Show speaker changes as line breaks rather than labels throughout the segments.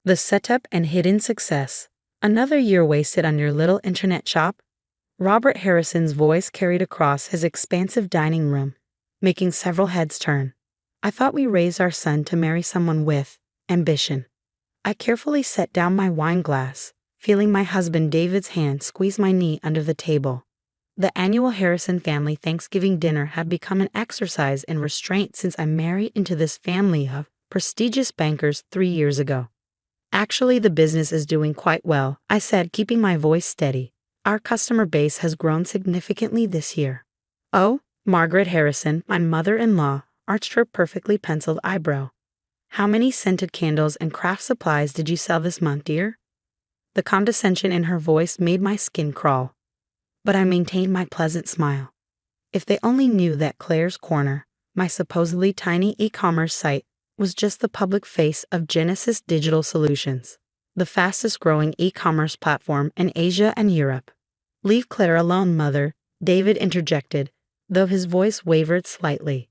The setup and hidden success. Another year wasted on your little internet shop? Robert Harrison's voice carried across his expansive dining room, making several heads turn. I thought we raised our son to marry someone with ambition. I carefully set down my wine glass, feeling my husband David's hand squeeze my knee under the table. The annual Harrison family Thanksgiving dinner had become an exercise in restraint since I married into this family of prestigious bankers 3 years ago. Actually, the business is doing quite well, I said, keeping my voice steady. Our customer base has grown significantly this year. Oh, Margaret Harrison, my mother-in-law, arched her perfectly penciled eyebrow. How many scented candles and craft supplies did you sell this month, dear? The condescension in her voice made my skin crawl. But I maintained my pleasant smile. If they only knew that Claire's Corner, my supposedly tiny e-commerce site, was just the public face of Genesis Digital Solutions, the fastest-growing e-commerce platform in Asia and Europe. Leave Claire alone, Mother, David interjected, though his voice wavered slightly.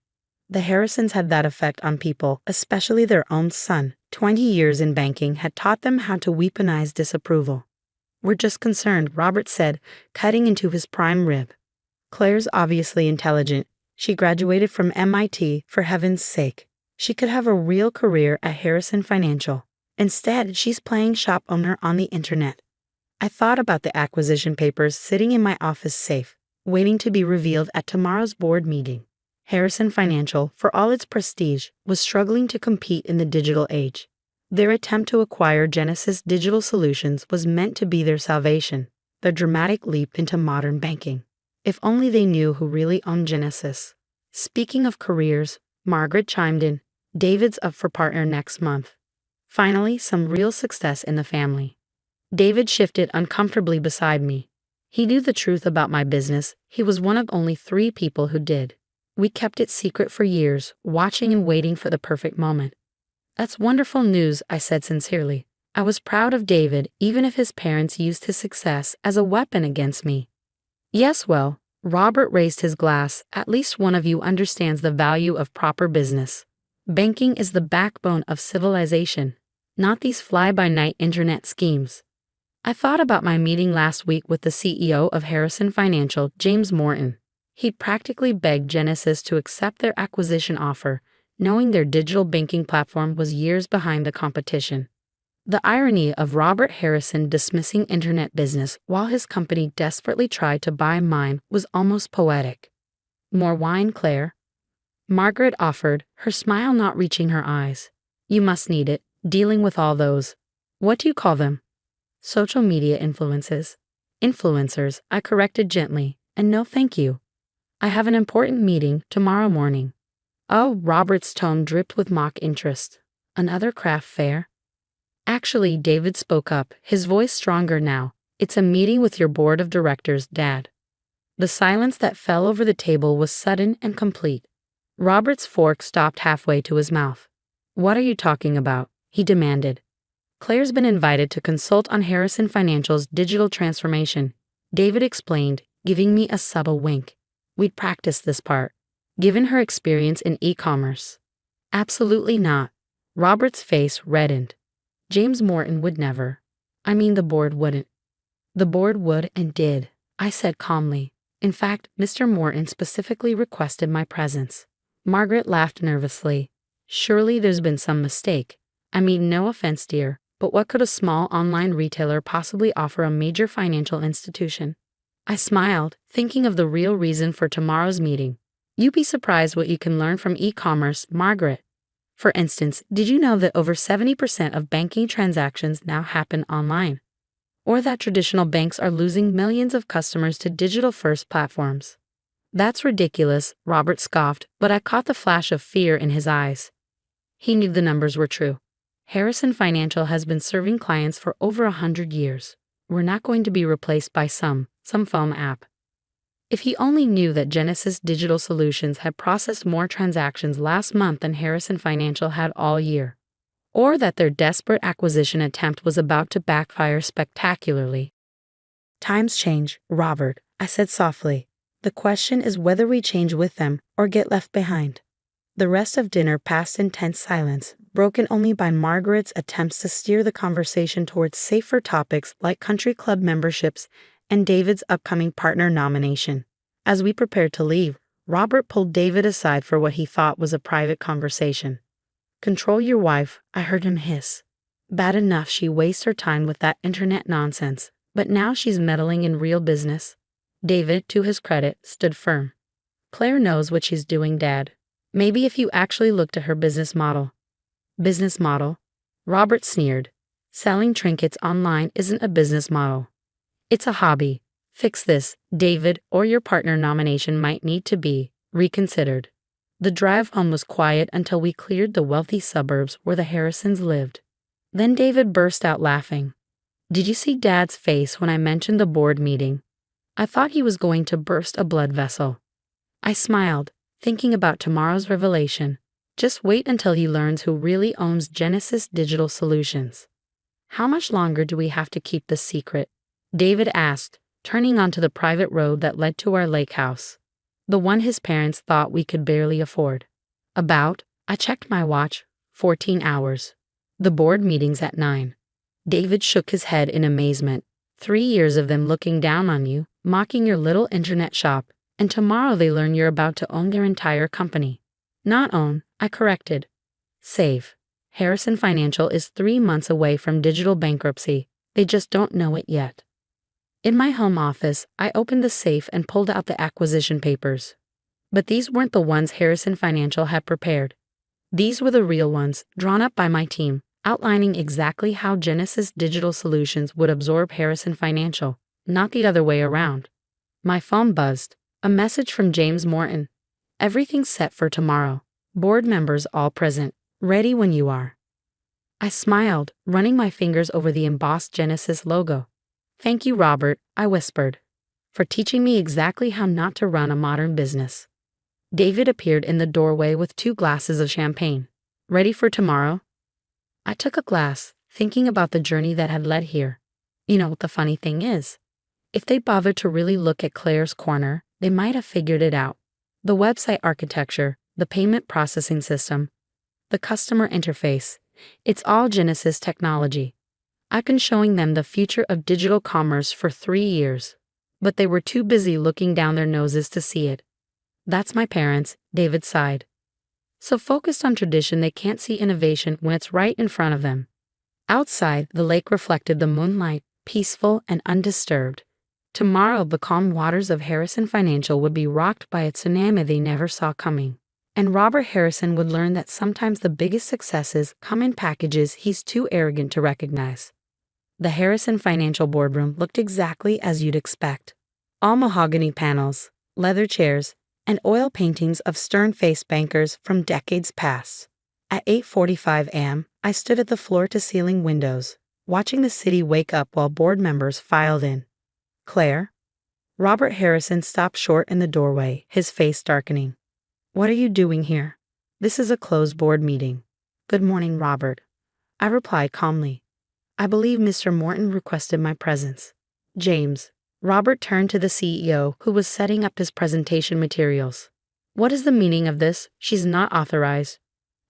The Harrisons had that effect on people, especially their own son. 20 years in banking had taught them how to weaponize disapproval. We're just concerned, Robert said, cutting into his prime rib. Claire's obviously intelligent. She graduated from MIT, for heaven's sake. She could have a real career at Harrison Financial. Instead, she's playing shop owner on the internet. I thought about the acquisition papers sitting in my office safe, waiting to be revealed at tomorrow's board meeting. Harrison Financial, for all its prestige, was struggling to compete in the digital age. Their attempt to acquire Genesis Digital Solutions was meant to be their salvation, their dramatic leap into modern banking. If only they knew who really owned Genesis. Speaking of careers, Margaret chimed in, David's up for partner next month. Finally, some real success in the family. David shifted uncomfortably beside me. He knew the truth about my business. He was one of only 3 people who did. We kept it secret for years, watching and waiting for the perfect moment. That's wonderful news, I said sincerely. I was proud of David, even if his parents used his success as a weapon against me. Yes, well, Robert raised his glass. At least one of you understands the value of proper business. Banking is the backbone of civilization, not these fly-by-night internet schemes. I thought about my meeting last week with the CEO of Harrison Financial, James Morton. He'd practically begged Genesis to accept their acquisition offer, knowing their digital banking platform was years behind the competition. The irony of Robert Harrison dismissing internet business while his company desperately tried to buy mine was almost poetic. More wine, Claire? Margaret offered, her smile not reaching her eyes. You must need it, dealing with all those, what do you call them? Social media influences. Influencers, I corrected gently, and no thank you. I have an important meeting tomorrow morning. Oh, Robert's tone dripped with mock interest. Another craft fair? Actually, David spoke up, his voice stronger now. It's a meeting with your board of directors, Dad. The silence that fell over the table was sudden and complete. Robert's fork stopped halfway to his mouth. What are you talking about? He demanded. Claire's been invited to consult on Harrison Financial's digital transformation, David explained, giving me a subtle wink. We'd practiced this part. Given her experience in e-commerce. Absolutely not. Robert's face reddened. James Morton would never. I mean, the board wouldn't. The board would and did, I said calmly. In fact, Mr. Morton specifically requested my presence. Margaret laughed nervously. Surely there's been some mistake. I mean, no offense, dear, but what could a small online retailer possibly offer a major financial institution? I smiled, thinking of the real reason for tomorrow's meeting. You'd be surprised what you can learn from e-commerce, Margaret. For instance, did you know that over 70% of banking transactions now happen online? Or that traditional banks are losing millions of customers to digital-first platforms? That's ridiculous, Robert scoffed, but I caught the flash of fear in his eyes. He knew the numbers were true. Harrison Financial has been serving clients for over 100 years. We're not going to be replaced by some phone app. If he only knew that Genesis Digital Solutions had processed more transactions last month than Harrison Financial had all year, or that their desperate acquisition attempt was about to backfire spectacularly. Times change, Robert, I said softly. The question is whether we change with them or get left behind. The rest of dinner passed in tense silence, broken only by Margaret's attempts to steer the conversation towards safer topics like country club memberships and David's upcoming partner nomination. As we prepared to leave, Robert pulled David aside for what he thought was a private conversation. "Control your wife," I heard him hiss. "Bad enough she wastes her time with that internet nonsense, but now she's meddling in real business." David, to his credit, stood firm. "Claire knows what she's doing, Dad. Maybe if you actually looked at her business model." "Business model?" Robert sneered. "Selling trinkets online isn't a business model. It's a hobby. Fix this, David, or your partner nomination might need to be reconsidered." The drive home was quiet until we cleared the wealthy suburbs where the Harrisons lived. Then David burst out laughing. "Did you see Dad's face when I mentioned the board meeting? I thought he was going to burst a blood vessel." I smiled, thinking about tomorrow's revelation. Just wait until he learns who really owns Genesis Digital Solutions. "How much longer do we have to keep this secret?" David asked, turning onto the private road that led to our lake house, the one his parents thought we could barely afford. I checked my watch, 14 hours. The board meeting's at 9. David shook his head in amazement. 3 years of them looking down on you, mocking your little internet shop, and tomorrow they learn you're about to own their entire company. Not own, I corrected. Save. Harrison Financial is 3 months away from digital bankruptcy. They just don't know it yet. In my home office, I opened the safe and pulled out the acquisition papers. But these weren't the ones Harrison Financial had prepared. These were the real ones, drawn up by my team, outlining exactly how Genesis Digital Solutions would absorb Harrison Financial, not the other way around. My phone buzzed. A message from James Morton. "Everything's set for tomorrow. Board members all present. Ready when you are." I smiled, running my fingers over the embossed Genesis logo. "Thank you, Robert," I whispered, "for teaching me exactly how not to run a modern business." David appeared in the doorway with 2 glasses of champagne. "Ready for tomorrow?" I took a glass, thinking about the journey that had led here. You know what the funny thing is? If they bothered to really look at Claire's corner, they might have figured it out. The website architecture, the payment processing system, the customer interface, it's all Genesis technology. I've been showing them the future of digital commerce for 3 years, but they were too busy looking down their noses to see it. "That's my parents," David sighed. "So focused on tradition they can't see innovation when it's right in front of them." Outside, the lake reflected the moonlight, peaceful and undisturbed. Tomorrow, the calm waters of Harrison Financial would be rocked by a tsunami they never saw coming. And Robert Harrison would learn that sometimes the biggest successes come in packages he's too arrogant to recognize. The Harrison Financial boardroom looked exactly as you'd expect. All mahogany panels, leather chairs, and oil paintings of stern-faced bankers from decades past. At 8:45 a.m., I stood at the floor-to-ceiling windows, watching the city wake up while board members filed in. "Claire?" Robert Harrison stopped short in the doorway, his face darkening. "What are you doing here? This is a closed board meeting." "Good morning, Robert," I replied calmly. "I believe Mr. Morton requested my presence." "James." Robert turned to the CEO, who was setting up his presentation materials. "What is the meaning of this? She's not authorized."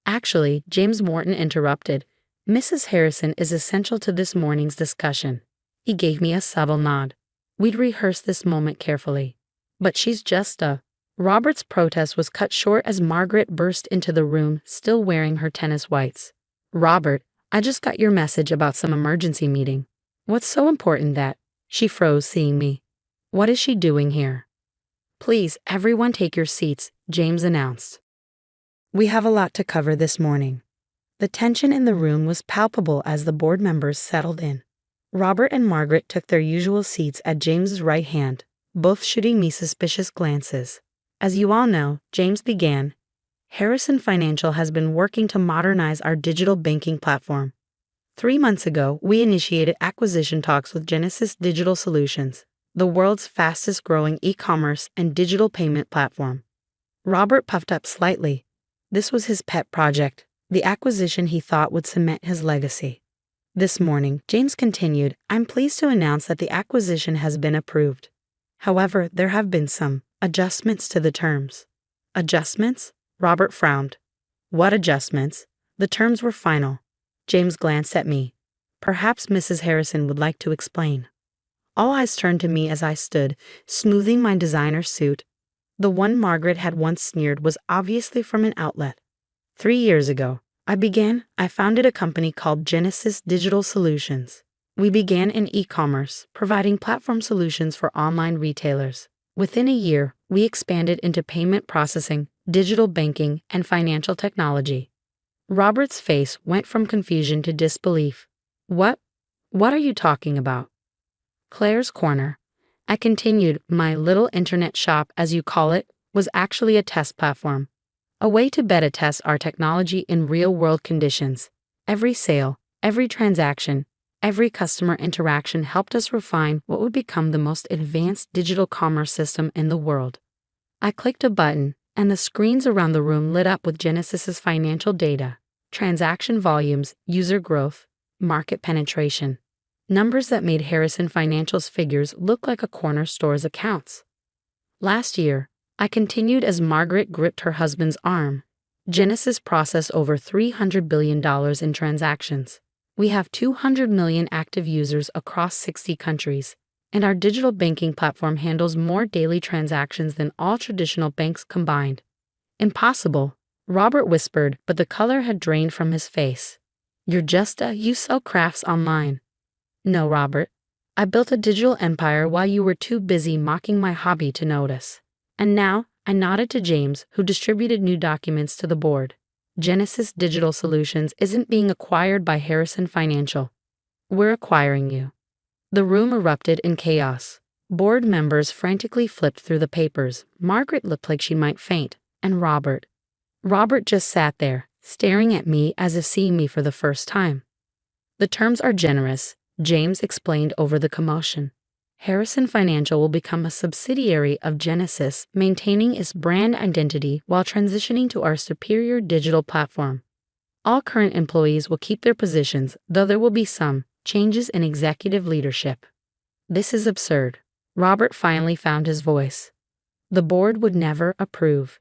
Actually, James Morton interrupted. "Mrs. Harrison is essential to this morning's discussion." He gave me a subtle nod. We'd rehearsed this moment carefully. "But she's just a..." Robert's protest was cut short as Margaret burst into the room, still wearing her tennis whites. "Robert, I just got your message about some emergency meeting." "What's so important that..." She froze, seeing me. "What is she doing here?" "Please, everyone take your seats," James announced. "We have a lot to cover this morning." The tension in the room was palpable as the board members settled in. Robert and Margaret took their usual seats at James's right hand, both shooting me suspicious glances. "As you all know," James began, "Harrison Financial has been working to modernize our digital banking platform. 3 months ago, we initiated acquisition talks with Genesis Digital Solutions, the world's fastest-growing e-commerce and digital payment platform." Robert puffed up slightly. This was his pet project, the acquisition he thought would cement his legacy. "This morning," James continued, "I'm pleased to announce that the acquisition has been approved. However, there have been some adjustments to the terms." "Adjustments?" Robert frowned. "What adjustments?" The terms were final. James glanced at me. Perhaps Mrs. Harrison would like to explain. All eyes turned to me as I stood, smoothing my designer suit. The one Margaret had once sneered was obviously from an outlet. 3 years ago, I founded a company called Genesis Digital Solutions. We began in e-commerce, providing platform solutions for online retailers. Within a year, we expanded into payment processing, digital banking, and financial technology. Robert's face went from confusion to disbelief. What? What are you talking about? Claire's Corner. I continued, my little internet shop, as you call it, was actually a test platform. A way to beta test our technology in real-world conditions. Every sale, every transaction, every customer interaction helped us refine what would become the most advanced digital commerce system in the world. I clicked a button, and the screens around the room lit up with Genesis's financial data, transaction volumes, user growth, market penetration. Numbers that made Harrison Financial's figures look like a corner store's accounts. Last year, I continued as Margaret gripped her husband's arm. Genesis processed over $300 billion in transactions. We have 200 million active users across 60 countries, and our digital banking platform handles more daily transactions than all traditional banks combined. Impossible, Robert whispered, but the color had drained from his face. You sell crafts online. No, Robert. I built a digital empire while you were too busy mocking my hobby to notice. And now, I nodded to James, who distributed new documents to the board. Genesis Digital Solutions isn't being acquired by Harrison Financial. We're acquiring you. The room erupted in chaos. Board members frantically flipped through the papers. Margaret looked like she might faint, and Robert just sat there, staring at me as if seeing me for the first time. The terms are generous, James explained over the commotion. Harrison Financial will become a subsidiary of Genesis, maintaining its brand identity while transitioning to our superior digital platform. All current employees will keep their positions, though there will be some changes in executive leadership. This is absurd. Robert finally found his voice. The board would never approve.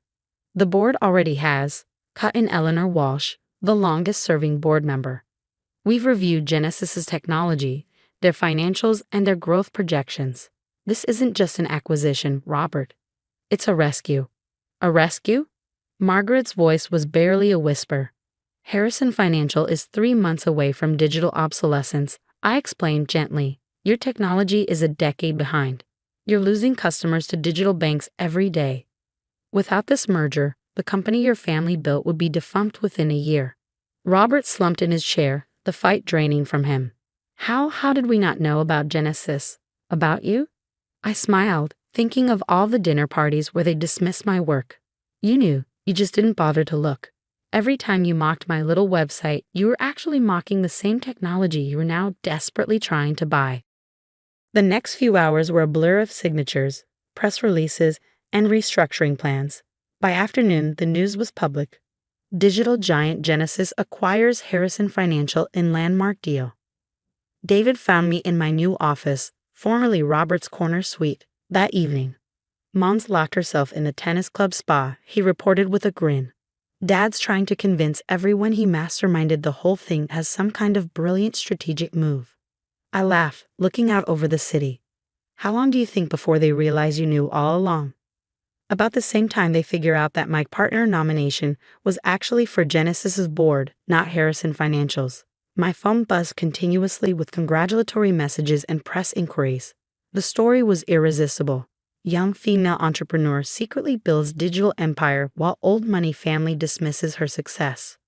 The board already has, cut in Eleanor Walsh, the longest-serving board member. We've reviewed Genesis's technology, their financials, and their growth projections. This isn't just an acquisition, Robert. It's a rescue. A rescue? Margaret's voice was barely a whisper. Harrison Financial is 3 months away from digital obsolescence, I explained gently. Your technology is a decade behind. You're losing customers to digital banks every day. Without this merger, the company your family built would be defunct within a year. Robert slumped in his chair, the fight draining from him. How did we not know about Genesis? About you? I smiled, thinking of all the dinner parties where they dismissed my work. You knew, you just didn't bother to look. Every time you mocked my little website, you were actually mocking the same technology you were now desperately trying to buy. The next few hours were a blur of signatures, press releases, and restructuring plans. By afternoon, the news was public. Digital giant Genesis acquires Harrison Financial in landmark deal. David found me in my new office, formerly Robert's Corner Suite, that evening. Mom's locked herself in the tennis club spa, he reported with a grin. Dad's trying to convince everyone he masterminded the whole thing as some kind of brilliant strategic move. I laughed, looking out over the city. How long do you think before they realize you knew all along? About the same time they figure out that my partner nomination was actually for Genesis's board, not Harrison Financial's. My phone buzzed continuously with congratulatory messages and press inquiries. The story was irresistible. Young female entrepreneur secretly builds digital empire while old money family dismisses her success.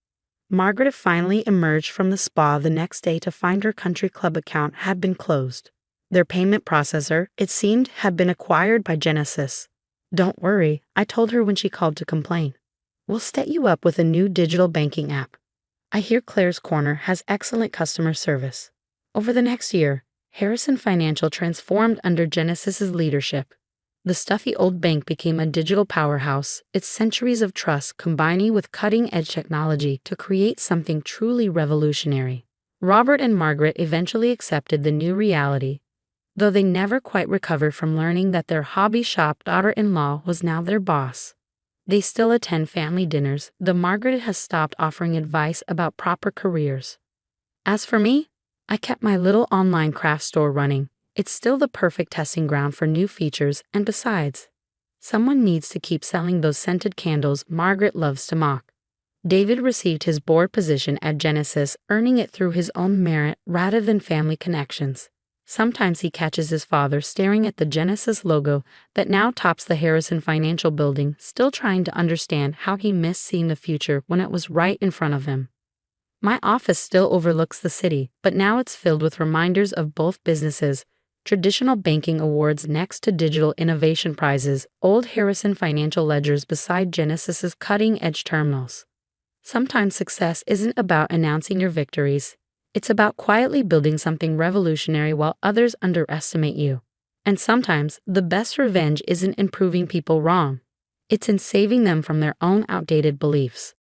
Margaret finally emerged from the spa the next day to find her country club account had been closed. Their payment processor, it seemed, had been acquired by Genesis. Don't worry, I told her when she called to complain. We'll set you up with a new digital banking app. I hear Claire's Corner has excellent customer service. Over the next year, Harrison Financial transformed under Genesis's leadership. The stuffy old bank became a digital powerhouse, its centuries of trust combining with cutting-edge technology to create something truly revolutionary. Robert and Margaret eventually accepted the new reality, though they never quite recovered from learning that their hobby shop daughter-in-law was now their boss. They still attend family dinners, though Margaret has stopped offering advice about proper careers. As for me, I kept my little online craft store running. It's still the perfect testing ground for new features, and besides, someone needs to keep selling those scented candles Margaret loves to mock. David received his board position at Genesis, earning it through his own merit rather than family connections. Sometimes he catches his father staring at the Genesis logo that now tops the Harrison Financial Building, still trying to understand how he missed seeing the future when it was right in front of him. My office still overlooks the city, but now it's filled with reminders of both businesses: traditional banking awards next to digital innovation prizes, old Harrison financial ledgers beside Genesis's cutting-edge terminals. Sometimes success isn't about announcing your victories. It's about quietly building something revolutionary while others underestimate you. And sometimes the best revenge isn't in proving people wrong. It's in saving them from their own outdated beliefs.